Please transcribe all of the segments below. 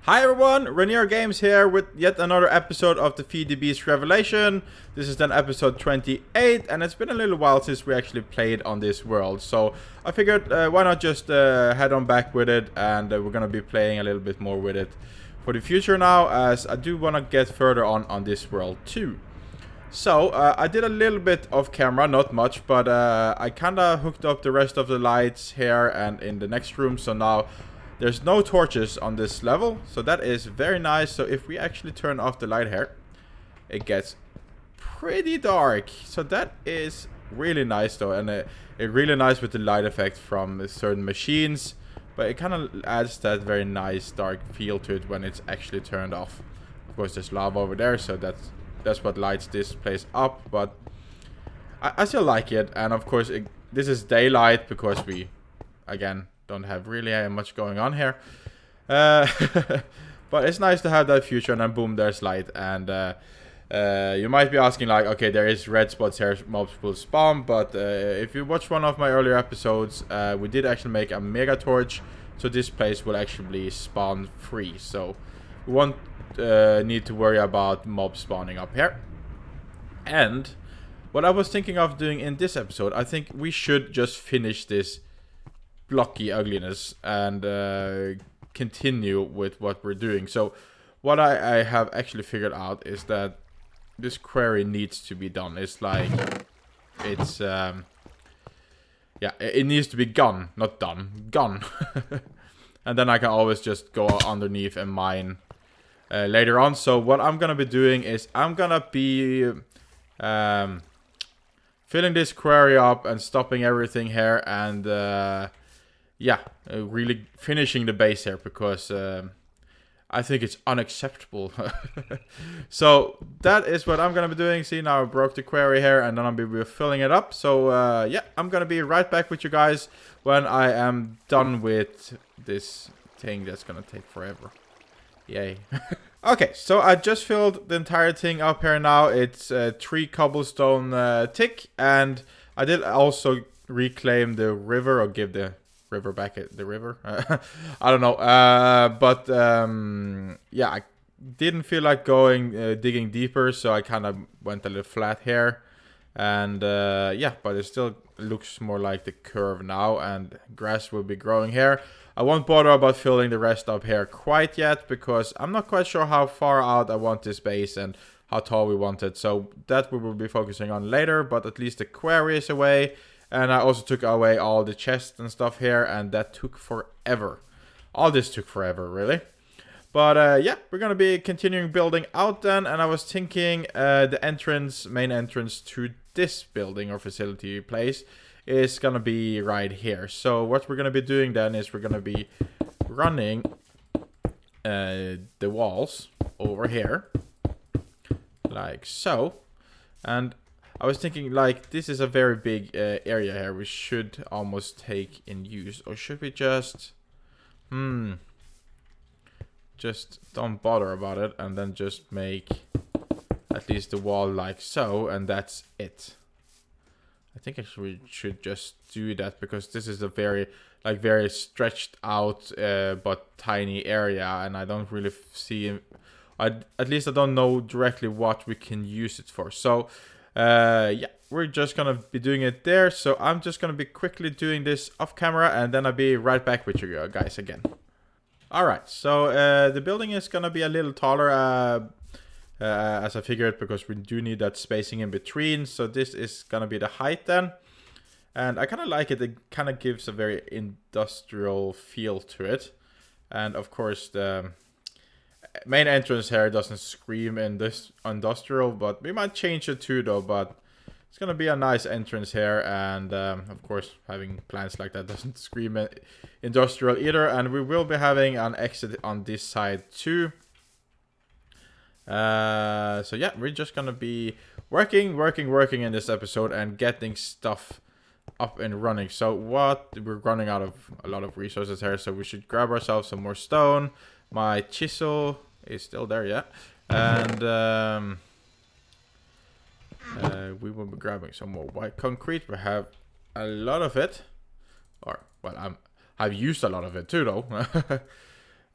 Hi everyone, Renir Games here with yet another episode of the FTB Revelation. This is then episode 28, and it's been a little while since we actually played on this world. So I figured why not just head on back with it, and we're gonna be playing a little bit more with it for the future now, as I do want to get further on this world too. So I did a little bit of camera, not much, but I kinda hooked up the rest of the lights here and in the next room, so now there's no torches on this level, so that is very nice. So if we actually turn off the light here, it gets pretty dark. So that is really nice though, and it really nice with the light effect from certain machines. But it kind of adds that very nice dark feel to it when it's actually turned off. Of course, there's lava over there, so that's what lights this place up. But I still like it, and of course this is daylight because we, again, don't have really much going on here. But it's nice to have that future, and then boom, there's light. And you might be asking, like, okay, there is red spots here, mobs will spawn. But if you watch one of my earlier episodes, we did actually make a mega torch, so this place will actually spawn free. So we won't need to worry about mobs spawning up here. And what I was thinking of doing in this episode, I think we should just finish this blocky ugliness and continue with what we're doing. So what I have actually figured out is that this quarry needs to be done. It's like it's yeah, it needs to be gone, not done, gone. And then I can always just go underneath and mine later on. So what I'm gonna be doing is I'm gonna be filling this quarry up and stopping everything here, and yeah, really finishing the base here, because I think it's unacceptable. So that is what I'm gonna be doing. See, now I broke the quarry here, and then I'll be filling it up. So yeah, I'm gonna be right back with you guys when I am done with this thing that's gonna take forever. Yay. Okay, so I just filled the entire thing up here now. It's 3 cobblestone thick, and I did also reclaim the river, or give the river back at the river. I don't know, but yeah, I didn't feel like going digging deeper, so I kind of went a little flat here, and yeah, but it still looks more like the curve now, and grass will be growing here. I won't bother about filling the rest up here quite yet, because I'm not quite sure how far out I want this base and how tall we want it, so that we will be focusing on later. But at least the quarry is away. And I also took away all the chests and stuff here, and that took forever. All this took forever, really. But yeah, we're gonna be continuing building out then, and I was thinking the main entrance to this building or facility place is gonna be right here. So what we're gonna be doing then is we're gonna be running the walls over here, like so. And I was thinking, like, this is a very big area here we should almost take in use. Or should we just don't bother about it, and then just make at least the wall like so, and that's it. I think we should just do that, because this is a very stretched out but tiny area, and I don't really see, at least I don't know directly what we can use it for. So yeah, we're just gonna be doing it there. So I'm just gonna be quickly doing this off camera, and then I'll be right back with you guys again. Alright, so the building is gonna be a little taller as I figured, because we do need that spacing in between. So this is gonna be the height then, and I kind of like it. It kind of gives a very industrial feel to it. And of course the main entrance here doesn't scream in this industrial, but we might change it too though. But it's gonna be a nice entrance here, and of course having plants like that doesn't scream industrial either. And we will be having an exit on this side too. So yeah, we're just gonna be working in this episode and getting stuff up and running. So we're running out of a lot of resources here, so we should grab ourselves some more stone. My chisel is still there, yeah. And we will be grabbing some more white concrete. We have a lot of it, or well, I've used a lot of it too though.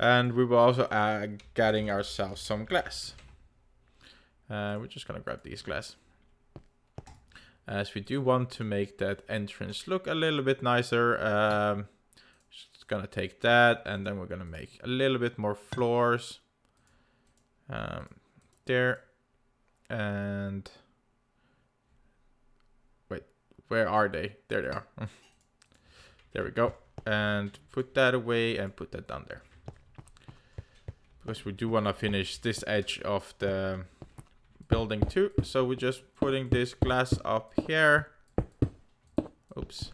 And we will also getting ourselves some glass. We're just gonna grab these glass, as we do want to make that entrance look a little bit nicer. Just gonna take that, and then we're gonna make a little bit more floors. There. And wait, where are they? There they are. There we go. And put that away and put that down there. Because we do want to finish this edge of the building too. So we're just putting this glass up here. Oops.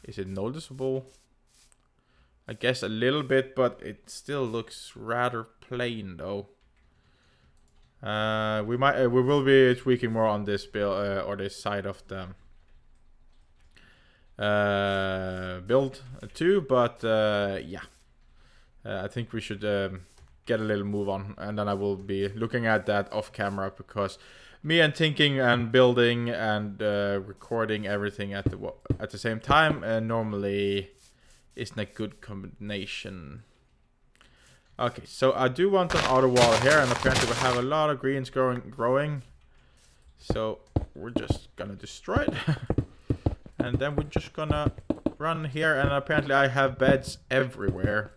Is it noticeable? I guess a little bit, but it still looks rather plain though. We will be tweaking more on this build or this side of the build too, but yeah, I think we should get a little move on, and then I will be looking at that off camera, because me and thinking and building and recording everything at the same time normally isn't a good combination. Okay, so I do want an outer wall here, and apparently we have a lot of greens growing. So we're just gonna destroy it. And then we're just gonna run here, and apparently I have beds everywhere.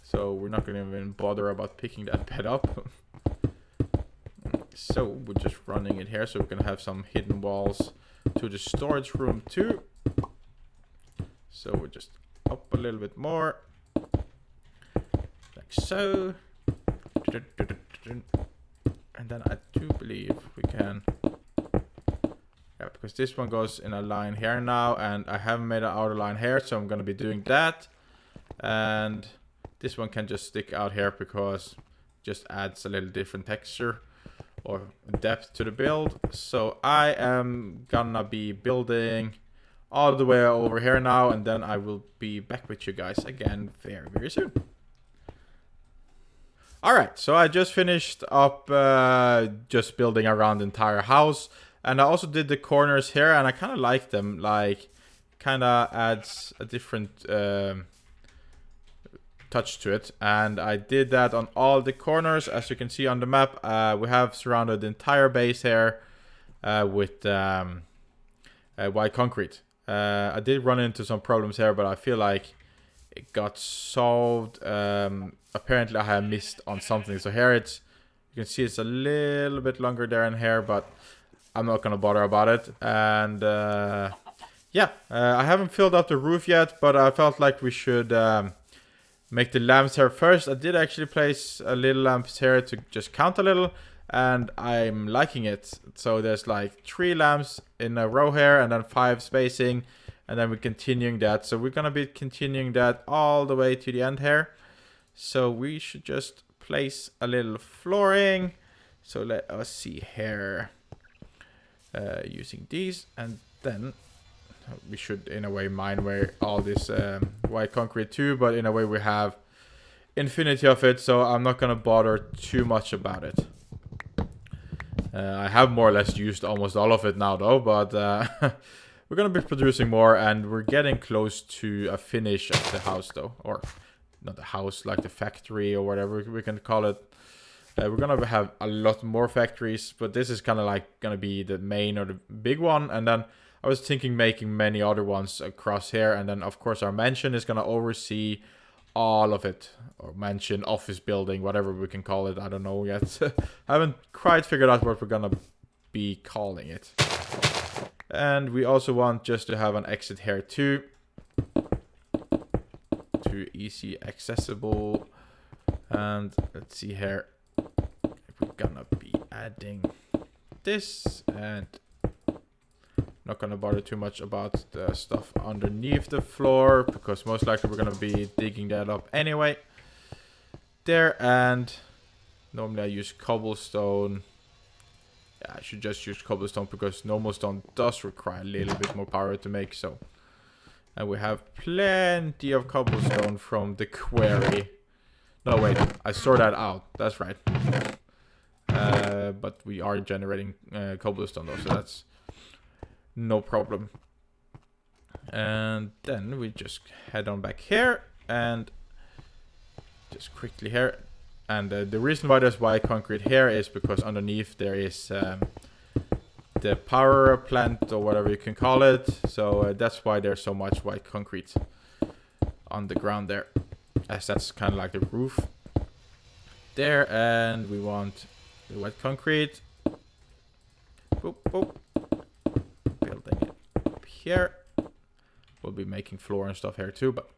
So we're not gonna even bother about picking that bed up. So we're just running it here, so we're gonna have some hidden walls to the storage room too. So we're just up a little bit more. So, and then I do believe we can, yeah, because this one goes in a line here now, and I haven't made an outer line here, so I'm going to be doing that. And this one can just stick out here, because it just adds a little different texture or depth to the build. So I am gonna be building all the way over here now, and then I will be back with you guys again very, very soon. Alright, so I just finished up just building around the entire house, and I also did the corners here, and I kind of like them, like kind of adds a different touch to it. And I did that on all the corners. As you can see on the map, we have surrounded the entire base here with white concrete. I did run into some problems here, but I feel like it got solved. Apparently I have missed on something. So here it's, you can see it's a little bit longer there and here, but I'm not gonna bother about it. And yeah, I haven't filled up the roof yet, but I felt like we should make the lamps here first. I did actually place a little lamps here to just count a little, and I'm liking it. So there's like 3 lamps in a row here, and then 5 spacing, and then we're continuing that. So we're gonna be continuing that all the way to the end here. So we should just place a little flooring. So let us see here, using these, and then we should in a way mine where all this white concrete too, but in a way we have infinity of it, so I'm not gonna bother too much about it. I have more or less used almost all of it now though, but we're gonna be producing more, and we're getting close to a finish of the house though, or not the house, like the factory or whatever we can call it. We're gonna have a lot more factories, but this is kind of like gonna be the main or the big one. And then I was thinking making many other ones across here, and then of course our mansion is gonna oversee all of it, or mansion, office building, whatever we can call it. I don't know yet. I haven't quite figured out what we're gonna be calling it. And we also want just to have an exit here too, to easy accessible. And let's see here, we're gonna be adding this, and not gonna bother too much about the stuff underneath the floor, because most likely we're gonna be digging that up anyway. There, and normally I use cobblestone. Yeah, I should just use cobblestone, because normal stone does require a little bit more power to make. So, and we have plenty of cobblestone from the quarry. No, wait, I sort that out. That's right. But we are generating cobblestone though, so that's no problem. And then we just head on back here, and Just quickly here. And the reason why there's white concrete here is because underneath there is the power plant or whatever you can call it. So that's why there's so much white concrete on the ground there, as that's kind of like the roof there. And we want the white concrete. Boop, boop. Building it up here. We'll be making floor and stuff here too, but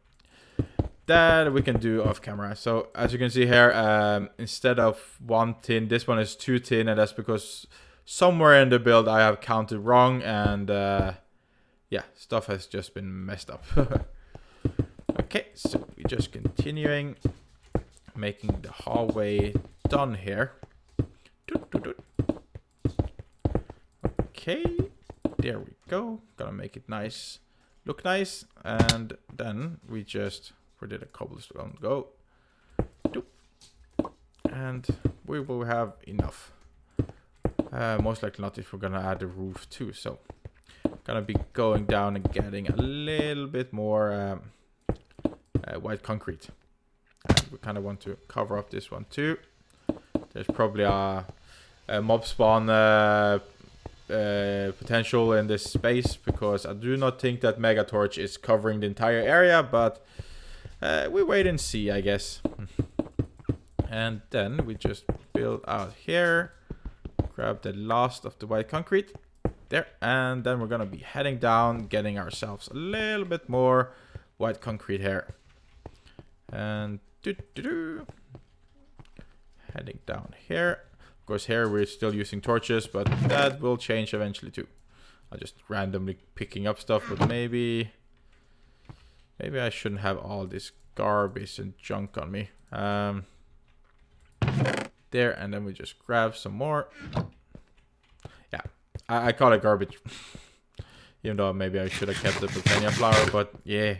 that we can do off camera. So as you can see here, instead of 1 tin, this one is 2 tin, and that's because somewhere in the build I have counted wrong, and yeah, stuff has just been messed up. Okay, so we're just continuing making the hallway done here. Okay, there we go. Gonna make it nice, look nice, and then we just, where did a cobblestone go? Doop. And we will have enough. Most likely not if we're gonna add the roof too. So gonna be going down and getting a little bit more white concrete. And we kind of want to cover up this one too. There's probably a mob spawn potential in this space, because I do not think that Mega Torch is covering the entire area, but we wait and see, I guess. And then we just build out here, grab the last of the white concrete there, and then we're gonna be heading down, getting ourselves a little bit more white concrete here. And heading down here. Of course, here we're still using torches, but that will change eventually too. I'm just randomly picking up stuff, but maybe I shouldn't have all this garbage and junk on me. There, and then we just grab some more. Yeah, I call it garbage. Even though maybe I should have kept the Britannia flour, but yeah.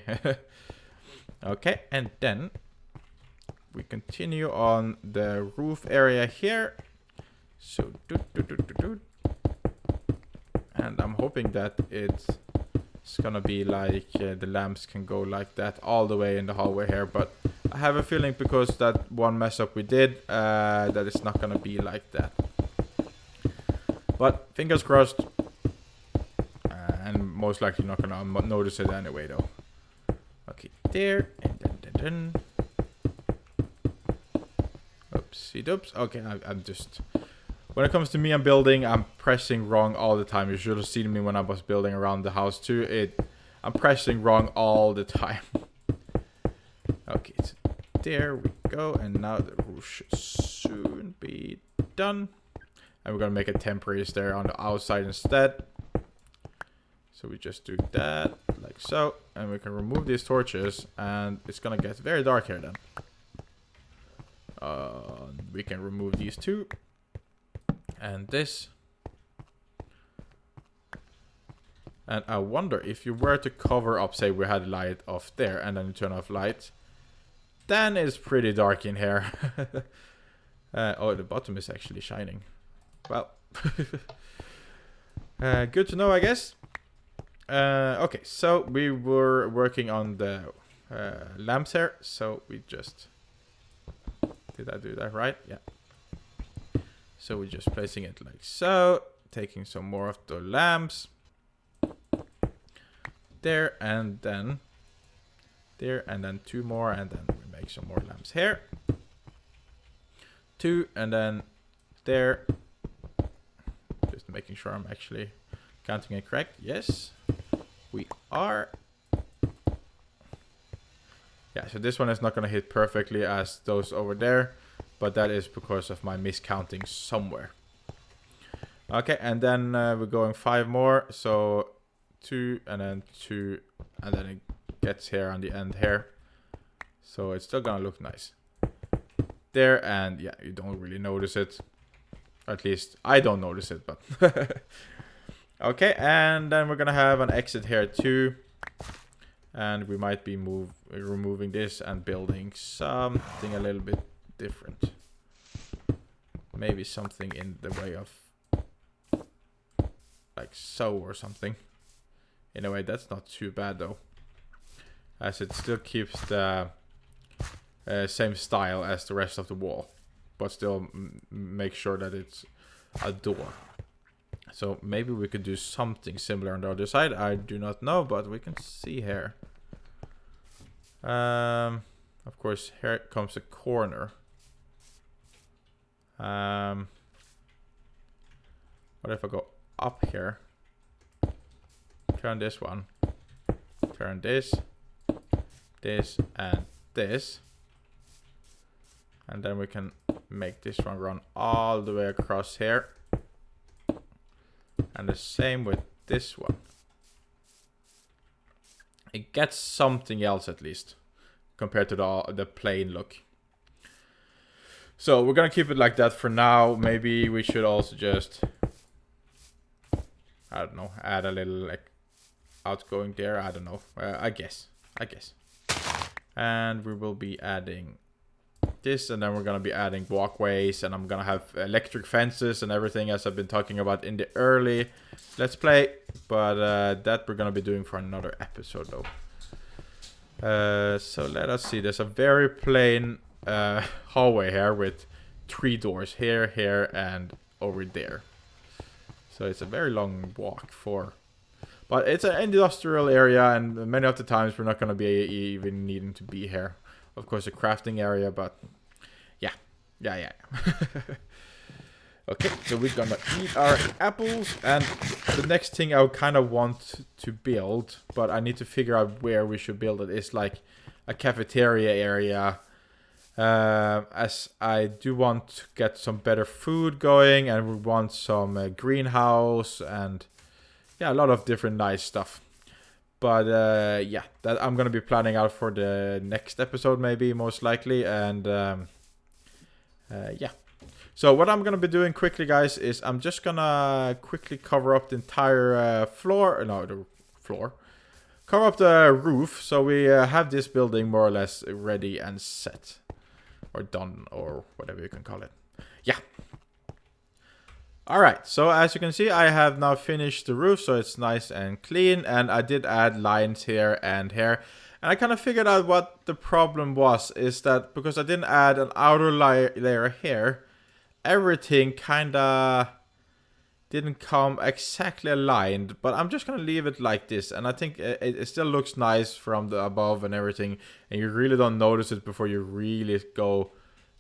Okay, and then we continue on the roof area here. So, and I'm hoping that it's gonna be like the lamps can go like that all the way in the hallway here, but I have a feeling because that one mess up we did, that it's not gonna be like that. But fingers crossed, and most likely not gonna notice it anyway though. Okay, there, and then. Oopsie doops. Okay, I'm just. When it comes to me and building, I'm pressing wrong all the time. You should have seen me when I was building around the house too. I'm pressing wrong all the time. Okay, so there we go. And now the roof should soon be done. And we're going to make a temporary stair on the outside instead. So we just do that, like so. And we can remove these torches. And it's going to get very dark here then. We can remove these two. And this. And I wonder if you were to cover up, say we had light off there and then you turn off light, then it's pretty dark in here. Oh, the bottom is actually shining. Well, good to know, I guess. Okay, so we were working on the lamps here, so we just, did I do that right? Yeah. So we're just placing it like so, taking some more of the lamps. There, and then there, and then 2 more, and then we make some more lamps here. 2, and then there. Just making sure I'm actually counting it correct. Yes, we are. Yeah, so this one is not going to hit perfectly as those over there, but that is because of my miscounting somewhere. Okay, and then we're going 5 more, so 2 and then 2, and then it gets here on the end here. So it's still gonna look nice. There, and yeah, you don't really notice it. At least I don't notice it, but okay, and then we're gonna have an exit here too. And we might be removing this and building something a little bit different. Maybe something in the way of like so or something. In a way, that's not too bad though, as it still keeps the same style as the rest of the wall, but still make sure that it's a door. So maybe we could do something similar on the other side. I do not know, but we can see here. Of course, here comes a corner. What if I go up here? Turn this one. Turn this, and this. And then we can make this one run all the way across here. And the same with this one. It gets something else at least, compared to the plain look. So we're gonna keep it like that for now. Maybe we should also just, I don't know, add a little like outgoing there. I don't know. I guess. And we will be adding this, and then we're gonna be adding walkways, and I'm gonna have electric fences and everything, as I've been talking about in the early Let's Play. But that we're gonna be doing for another episode though. So let us see. There's a very plain hallway here with 3 doors here, here, and over there. So it's a very long walk for, but it's an industrial area, and many of the times we're not going to be even needing to be here. Of course, a crafting area, but yeah. Okay, so we're gonna eat our apples, and the next thing I kind of want to build, but I need to figure out where we should build it, is like a cafeteria area. As I do want to get some better food going, and we want some greenhouse, and yeah, a lot of different nice stuff. But yeah, that I'm gonna be planning out for the next episode, maybe, most likely. And yeah. So what I'm gonna be doing quickly, guys, is I'm just gonna quickly cover up the entire floor. No, the floor. Cover up the roof, so we have this building more or less ready and set. Or done, or whatever you can call it. Yeah. Alright, so as you can see, I have now finished the roof, so it's nice and clean. And I did add lines here and here. And I kind of figured out what the problem was, is that because I didn't add an outer layer here, everything kind of didn't come exactly aligned. But I'm just going to leave it like this. And I think it still looks nice from the above and everything. And you really don't notice it before you really go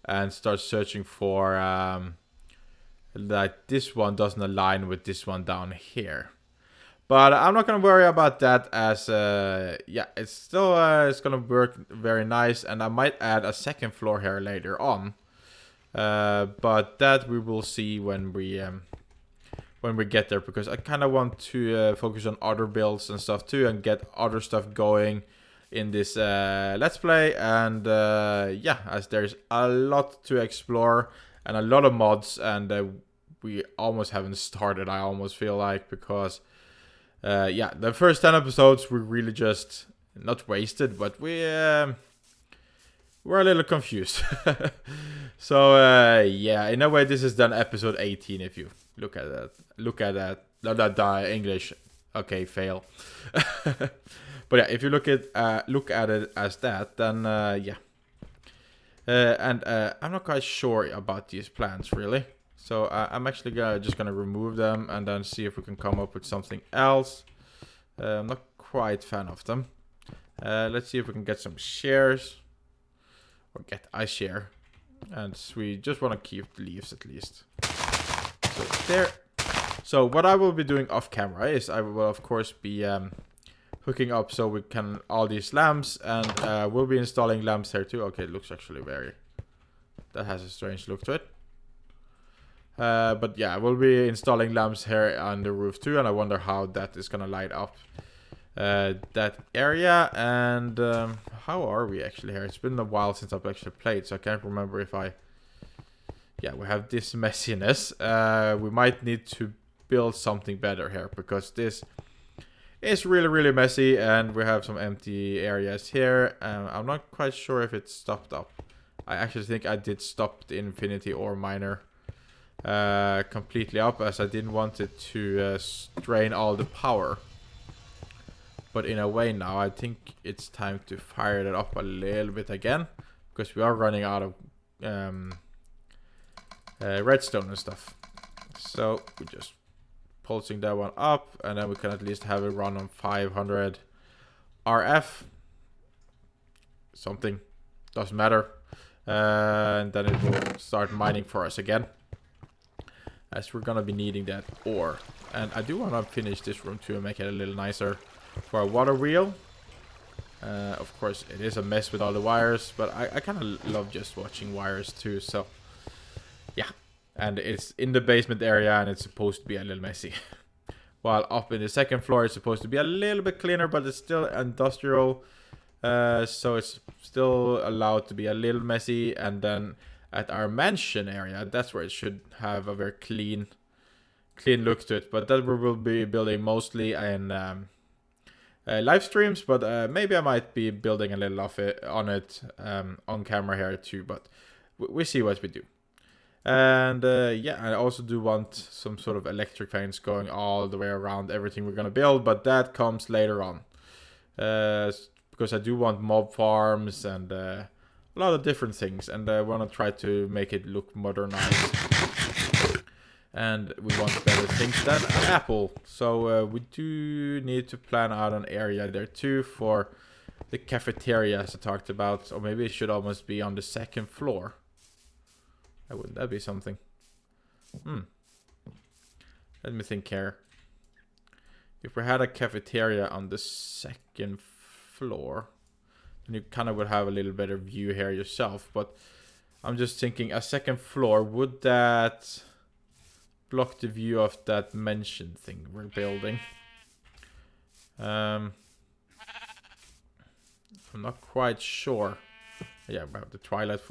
and start searching for like this one doesn't align with this one down here. But I'm not going to worry about that, as yeah, it's still it's going to work very nice. And I might add a second floor here later on. But that we will see when we get there, because I kind of want to focus on other builds and stuff too, and get other stuff going in this Let's Play. And yeah, as there's a lot to explore and a lot of mods, and we almost haven't started, I almost feel like, because yeah, the first 10 episodes were really just not wasted, but we're a little confused. So yeah, in a way this is done episode 18 if you look at that. English. Okay, fail. But yeah, if you look at it as that, then yeah. And I'm not quite sure about these plants really. So I'm actually just gonna remove them and then see if we can come up with something else. I'm not quite fan of them. Let's see if we can get some shares. Or get a share. And we just want to keep the leaves at least. So there. So what I will be doing off camera is I will of course be hooking up so we can all these lamps, and we'll be installing lamps here too. Okay, it looks actually very, that has a strange look to it. But yeah, we'll be installing lamps here on the roof too, and I wonder how that is gonna light up that area. And how are we actually here? It's been a while since I've actually played, so I can't remember if I, yeah, we have this messiness. We might need to build something better here, because this is really messy, and we have some empty areas here. I'm not quite sure if it's stopped up. I actually think I did stop the infinity ore miner completely up, as I didn't want it to drain all the power. But in a way now, I think it's time to fire it up a little bit again. because we are running out of redstone and stuff. So we're just pulsing that one up, and then we can at least have it run on 500 RF. Something, doesn't matter. And then it will start mining for us again, as we're gonna be needing that ore. And I do want to finish this room too and make it a little nicer for a water wheel. Of course, it is a mess with all the wires, but I kind of love just watching wires too. So yeah, and it's in the basement area, and it's supposed to be a little messy. While up in the second floor, it's supposed to be a little bit cleaner, but it's still industrial. So it's still allowed to be a little messy. And then at our mansion area, that's where it should have a very clean look to it. But that we will be building mostly in live streams. But maybe I might be building a little of it on camera here too. But we see what we do. And yeah, I also do want some sort of electric fans going all the way around everything we're gonna build, but that comes later on. Because I do want mob farms and a lot of different things, and I want to try to make it look modernized. And we want better things than an apple. So we do need to plan out an area there too for the cafeteria, as I talked about. Or maybe it should almost be on the second floor. Wouldn't that be something? Let me think here. If we had a cafeteria on the second floor, then you kind of would have a little better view here yourself. But I'm just thinking, a second floor, would that block the view of that mansion thing we're building? I'm not quite sure. Yeah, we have the Twilight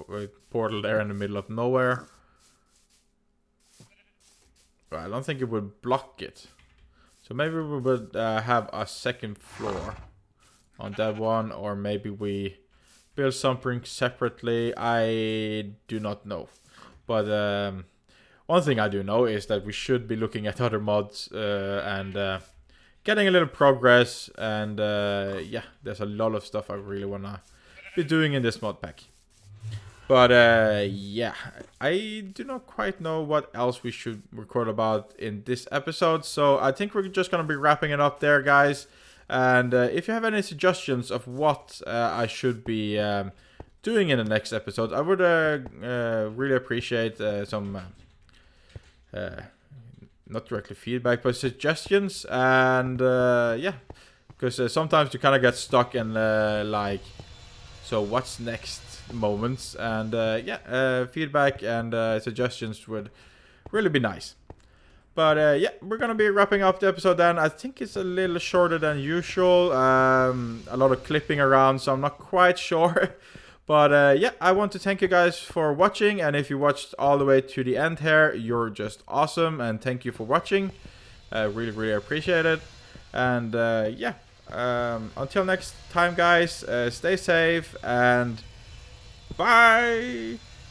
portal there in the middle of nowhere. But I don't think it would block it. So maybe we would have a second floor on that one. Or maybe we build something separately. I do not know. But one thing I do know is that we should be looking at other mods and getting a little progress. And yeah, there's a lot of stuff I really want to be doing in this mod pack. But yeah, I do not quite know what else we should record about in this episode. So I think we're just going to be wrapping it up there, guys. And if you have any suggestions of what I should be doing in the next episode, I would really appreciate some, not directly feedback, but suggestions. And yeah, because sometimes you kind of get stuck in like, so what's next moments, and yeah, feedback and suggestions would really be nice. But yeah, we're gonna be wrapping up the episode then. I think it's a little shorter than usual, a lot of clipping around, so I'm not quite sure. But yeah, I want to thank you guys for watching, and if you watched all the way to the end here, you're just awesome, and thank you for watching. Really appreciate it. And yeah, until next time, guys, stay safe and bye.